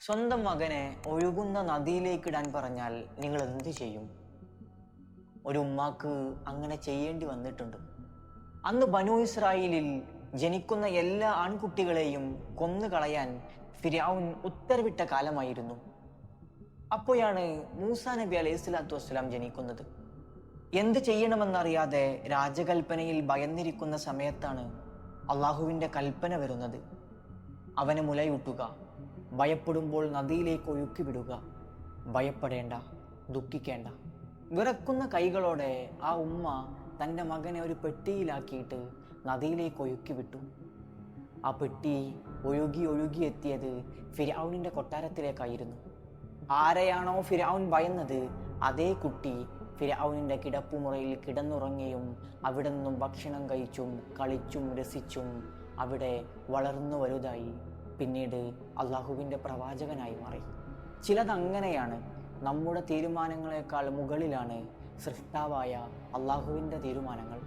സ്വന്തം മകനെ ഒഴുകുന്ന നദിയിലേക്കിടാൻ പറഞ്ഞാൽ നിങ്ങൾ എന്ത് ചെയ്യും? ഒരു ഉമ്മാക്ക് അങ്ങനെ ചെയ്യേണ്ടി വന്നിട്ടുണ്ട്. അന്ന് ബനൂ ഇസ്രായേലിൽ ജനിക്കുന്ന എല്ലാ ആൺകുട്ടികളെയും കൊന്നുകളയാൻ ഫിർഔൻ ഉത്തരവിട്ട കാലമായിരുന്നു. അപ്പോഴാണ് മൂസാ നബി അലൈഹി സ്വലാത്തു വസ്സലാം ജനിക്കുന്നത്. എന്ത് ചെയ്യണമെന്നറിയാതെ രാജകൽപ്പനയിൽ ഭയന്നിരിക്കുന്ന സമയത്താണ് അള്ളാഹുവിൻ്റെ കൽപ്പന വരുന്നത്. അവനെ മുലയൂട്ടുക, ഭയപ്പെടുമ്പോൾ നദിയിലേക്ക് ഒഴുക്കി വിടുക, ഭയപ്പെടേണ്ട, ദുഃഖിക്കേണ്ട. വിറക്കുന്ന കൈകളോടെ ആ ഉമ്മ തൻ്റെ മകനെ ഒരു പെട്ടിയിലാക്കിയിട്ട് നദിയിലേക്ക് ഒഴുക്കി വിട്ടു. ആ പെട്ടി ഒഴുകി എത്തിയത് ഫിർഔനിൻ്റെ കൊട്ടാരത്തിലേക്കായിരുന്നു. ആരെയാണോ ഫിർഔൻ ഭയന്നത്, അതേ കുട്ടി ഫിർഔനിൻ്റെ കിടപ്പുമുറയിൽ കിടന്നുറങ്ങിയും അവിടെ നിന്നും ഭക്ഷണം കഴിച്ചും കളിച്ചും രസിച്ചും അവിടെ വളർന്നു വലുതായി പിന്നീട് അള്ളാഹുവിൻ്റെ പ്രവാചകനായി മാറി. ചിലതങ്ങനെയാണ്. നമ്മുടെ തീരുമാനങ്ങളെക്കാൾ മുകളിലാണ് സൃഷ്ടാവായ അള്ളാഹുവിൻ്റെ തീരുമാനങ്ങൾ.